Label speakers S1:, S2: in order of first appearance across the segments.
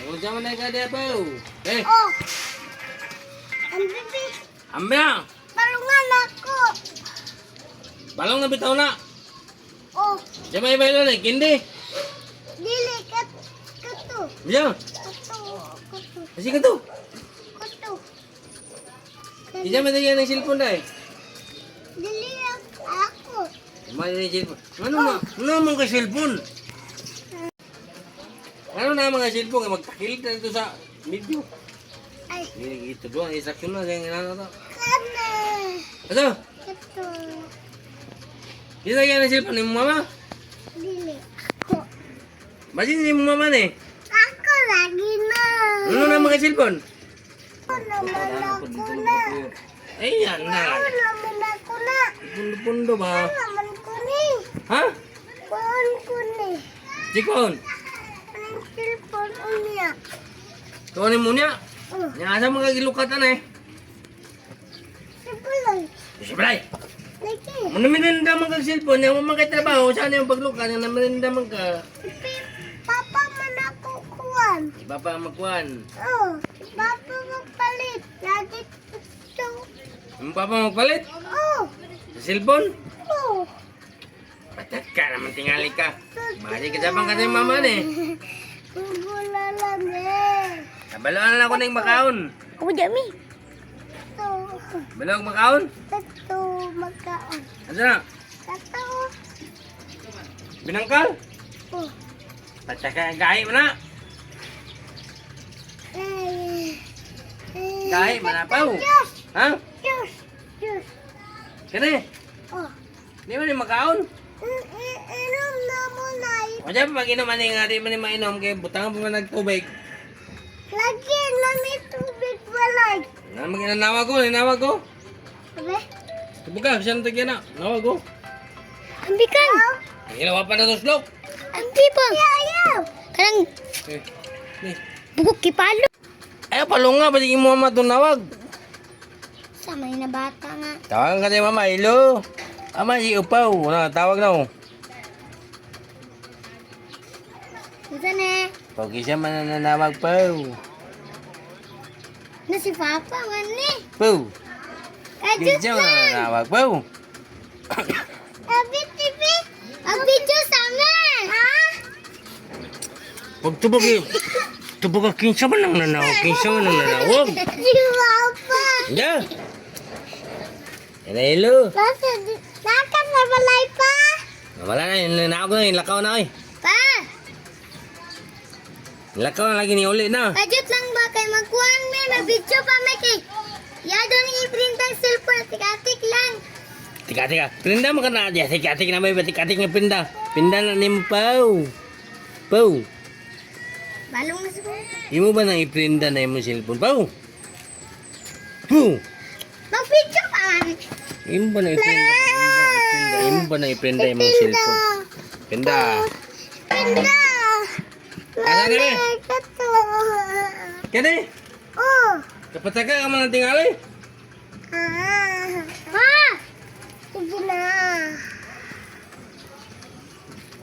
S1: Kung saan man ka dia po. Eh,
S2: Oh. Ang bibi.
S1: ambya.
S2: Balungan ako.
S1: Balong na bitaw na.
S2: Oh.
S1: Diyan may bailo na, kindi.
S2: Dili kato.
S1: Diyan.
S2: Kato.
S1: Kasi ka to.
S2: Kato.
S1: Diyan may nagyan ng cellphone dahil.
S2: Dili ako.
S1: May ng cellphone. Ano naman ka cellphone? Ano na mga cellphone? Magtakil ka dito sa video.
S2: Ay.
S1: Ito doon, instruction na. Kaya nga na.
S2: Kana.
S1: Ito.
S2: Kato.
S1: Dito nagyan ng cellphone ni mama.
S2: Dili ako.
S1: Basin ni mama ni.
S2: Ako lagi na.
S1: Ano na mga cellphone?
S2: Ako naman ako na.
S1: Ayan na.
S2: Ako naman ako na.
S1: Pundo-pundo ba?
S2: Ako naman ko ni.
S1: Ha?
S2: Kuhan ko ni.
S1: Chikon.
S2: Anong cellphone unya?
S1: Tuwanin mo niya.
S2: Oh.
S1: Asa mga gilukatan eh.
S2: Sibuloy.
S1: Siblay.
S2: Lagi.
S1: Manaminda man kag cellphone, yung mga trabaho, saan yung paglukan, yung namaninda man ka.
S2: Papa man ako kuhan.
S1: Bapa magkuhan.
S2: Oh. Papa magpalit. Lagi ito.
S1: Yung papa magpalit.
S2: Oh.
S1: Sa cellphone.
S2: Oh.
S1: Patat ka naman tingali ka. Bali ka sabang ka ng mama ni.
S2: Gula lang eh.
S1: Kabaloan na ako ng makaon.
S2: Ako dami. Ito.
S1: Balawag makaon.
S2: Ito magkaon.
S1: Ano na?
S2: Ito.
S1: Binangkal.
S2: Oh.
S1: Patat ka, gahi mo na. Gahi, manapaw.
S2: Diyos.
S1: Ha?
S2: Diyos. Diyos.
S1: Kani?
S2: Oh.
S1: Di mo ni makaon?
S2: Inom na mo na.
S1: O dyan, pag inom man nga, di man ni mainom, kaya butangan pa man nagtubig.
S2: Lagi na may tubig balay.
S1: Na mag-inanawag ko, ninawag ko.
S2: Sabi?
S1: Tubog ka, siya nang na. Nawag ko.
S2: Ambikan.
S1: Ang ilawa pa na to slok.
S2: Ambi pa. Ayaw. Karang
S1: Eh,
S2: bugok kipalo.
S1: ayaw, palong nga, pati mo mama itong nawag.
S2: Sama na bata nga.
S1: Tawagan ka tayo mama, hello. Ama, si Upaw. Wala, tawag na oh.
S2: Isa na.
S1: Pag isa man na nanawag, Paw.
S2: Na si Papa man ni.
S1: Paw.
S2: Kajut
S1: Isa man na
S2: lang.
S1: nanawag, Paw.
S2: Abi TV. Abi Diyos sama. Ha?
S1: Pag tubog eh. Tubog ka, kinsa man ang nanawag. Kinsa man ang nanawag.
S2: Si Papa.
S1: Yeah. Hello.
S2: Naka sa balay pa.
S1: Wala na, nanawag na, lakaw na eh.
S2: Pa.
S1: Lakaw na lagi ni uli na.
S2: Kajut lang ba kay magkuhan may mag-video pa may kay. Yado ni i-print ang cellphone tikatik lang.
S1: Tika. Pinda mo ka na. Tika na may tika nga pinda. Pinda na ni mo, Paw. Paw.
S2: Balong na siguro.
S1: Imo ba nang iprinda na yung cellphone, Paw? Paw.
S2: Mag-video pa man.
S1: Imo ba nang iprinda? Imo ba nang iprinda yung cellphone? Pinda.
S2: Pinda.
S1: Asa na eh?
S2: Kato.
S1: Kani?
S2: Oh.
S1: Kapataka ka man ang tingali?
S2: Ah. Ha? Sige na.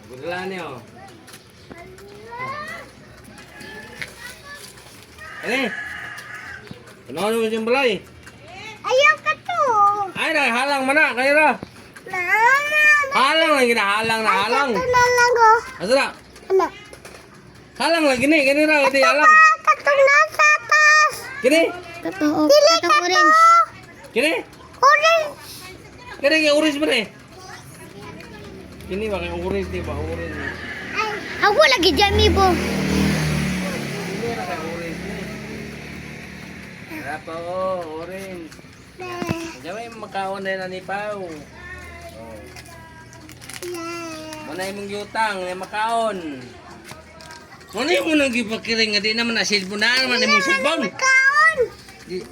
S1: Budala niyo. Kani? Ano mo siyang balay?
S2: Ayaw ka to.
S1: Ay, halang man na. Kaya na. Halang lang gina. Halang.
S2: Kato na lang oh.
S1: Asa na?
S2: Ano?
S1: Halang lang gini. Gini ra. Ito halang.
S2: Kato na sa taas.
S1: Kini?
S2: Kato. Dili kato.
S1: Kini?
S2: Orange.
S1: Kini kaya orange ba eh? Kini ba kaya orange di ba? Orange.
S2: Ay. Ako lagi jami po.
S1: Kini ra kaya orange ni. Harap pa orange. Diyan may makaon na ni Pao. Oh. Manay mong yutang na makaon. Ano yung muna gipakiring nga di naman na cellphone na naman yung cellphone.
S2: Kaon.
S1: Di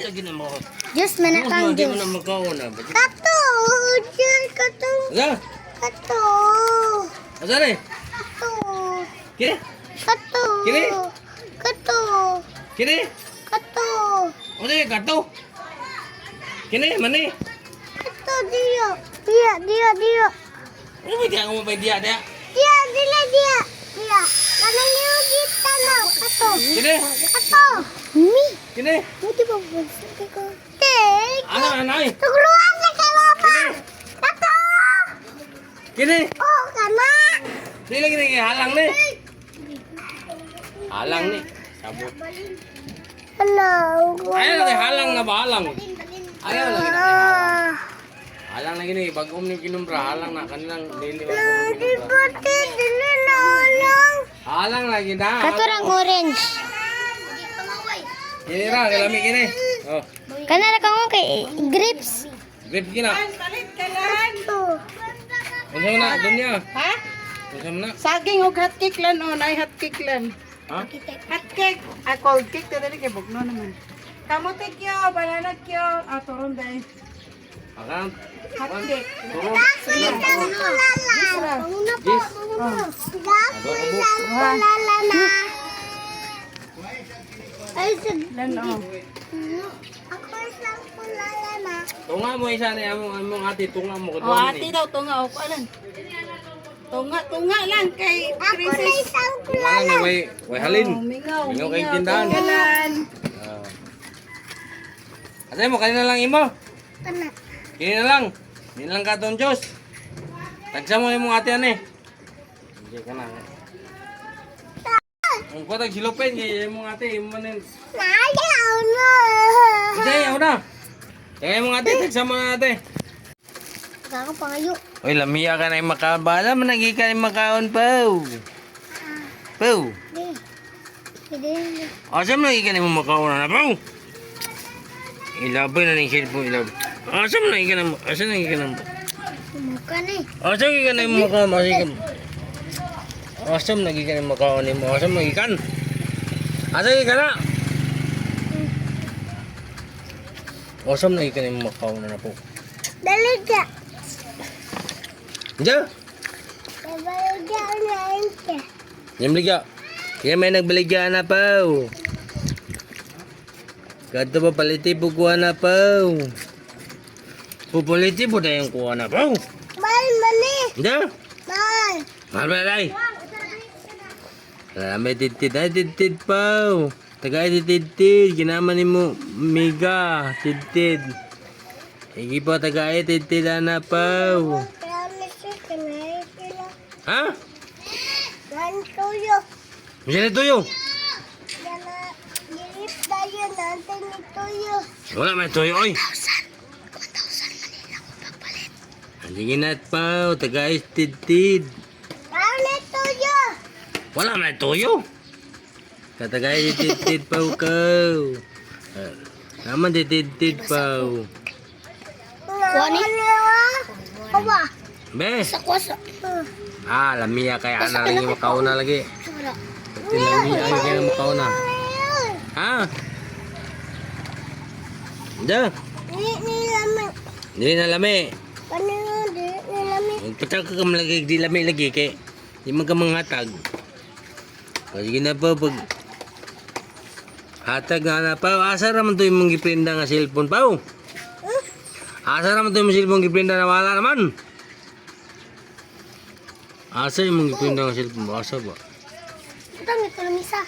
S1: lagi na mo.
S2: Diyos manakang
S1: Di mo
S2: Diyos.
S1: na makaon na.
S2: Kato. Diyan kato.
S1: Asa?
S2: Kato.
S1: Asa na eh?
S2: Kato.
S1: Kini?
S2: Kato.
S1: Kini?
S2: Kato.
S1: Kini?
S2: Kato.
S1: Ano yung gato? Kini? Mani?
S2: Kato dia. Dia.
S1: Ano ba di ako mabay diya?
S2: Dia. Dia. Kanang yung kita na. Ato.
S1: Kini.
S2: Ato. Mi.
S1: Kini.
S2: Buti ba bulsa ko? Take.
S1: Ano, anay?
S2: Tugruan na ka mo pa. Ato.
S1: Kini.
S2: Oh, kama.
S1: Di lagi ni halang ni. Halang ni. Sabot.
S2: Hello.
S1: Ayaw lagi halang na ba halang? Ayaw lagi na. Halang lagi ni bagom ni kinumbra halang na kanilang dili wa kinumbra.
S2: Buti dili na lang.
S1: Halang lagi na.
S2: Katurang orange.
S1: Kini ra lami kini. Oh,
S2: Kanala ka mo kay grapes.
S1: grip kina.
S3: Salit ka lang.
S1: Unsa na dunya?
S3: Ha?
S1: Unsa na?
S3: Saging og hot cake lan o nay hot cake lan.
S1: Ha?
S3: Hot cake, cold cake to dali kay bugno naman. Kamote kyo, banana kyo, turon dai.
S1: Akan.
S3: Hot cake.
S1: Turo.
S2: Yes. Ay,
S3: Lan o.
S2: ako isang kulala na.
S1: Tunga mo isa ni among ate tunga mo
S3: O
S1: kadto
S3: ate daw tunga o alan. Tunga lang kay
S2: Ako na
S3: Princess.
S2: isang
S1: Wala na way halin.
S3: Mingaw.
S1: Mingaw kay tindahan.
S3: Kalan.
S1: Ate mo kanina lang imo.
S2: kulala.
S1: Kini na lang. Din lang ka ton Diyos. Tagsa mo imong ate ane. Hindi ka na. Ang ko tag silopen kay imong ate imo manen.
S2: Nayaw na.
S1: Ate, ako na. Kaya imong ate tagsa mo na ate.
S2: Ako pangayo.
S1: Oy, lamiya ka na yung makabala, managi ka na yung makaon, Pau. Pau.
S2: Di. Hindi.
S1: Asam lagi ka na yung makaon na, Pau. Ilabay na ng cellphone, ilabay. Asam lagi ka na, asam lagi ka na.
S2: Mukha na eh.
S1: Asam lagi ka na yung makaon, asam lagi ka na yung makaon mo, asam lagi kan. Asam lagi ka na. Asam lagi ka na yung makaon na po.
S2: Dali ka.
S1: Diyan.
S2: Nabaligya na ente.
S1: Yung baligya. Kaya may nagbaligya na, Pau. Kadto pa paliti po kuha na, Pau. Pupuliti po tayong kuha na, Pau.
S2: Mal, mali.
S1: Diyan.
S2: Mal.
S1: Mahal ba tayo? May titid. Ay, titid, Pau. Tagay titid. Ginaman ni mo. Miga. Titid. Sige po, tagay titid na, Pau.
S2: Promise ka na sila.
S1: Ha?
S2: One tuyo.
S1: Masya na tuyo.
S2: Yana, girip tayo natin ni tuyo.
S1: Wala may tuyo, oy.
S2: 1,000 Manila ko papalit.
S1: Sige na, Pau. Tagay titid.
S2: Ano tuyo?
S1: Wala may tuyo. Katagay titid, Pau, kau. Naman titid, Pau.
S2: Kuani? Awa.
S1: Be.
S2: Sa kwasa.
S1: Lamiya kaya na rin yung makauna lagi. Pati lamiya kaya yung makauna. Ha? Diyan.
S2: Ni lami.
S1: Hindi na lami.
S2: Ano yun? Ni lami.
S1: Patak ka lagi, di lami lagi kay. Di man ka manghatag. Sige na po, pag hatag nga na pa. Asa naman to yung mong giprinda nga cellphone, Pau? Asa naman to yung cellphone giprinda na wala naman? Asa yung mong giprinda nga cellphone mo? Asa ba?
S2: Ito, may tulamisa.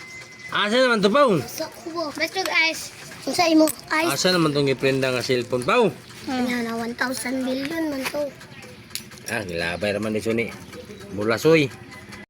S1: Asa naman to, Pau?
S2: Sa kubo. Best of ice. Kung sa imo, ice.
S1: Asa naman tong giprinda nga cellphone, Pau?
S2: Kanya na 1,000 billion man to.
S1: Gilabay naman ni Suni. Mulasoy.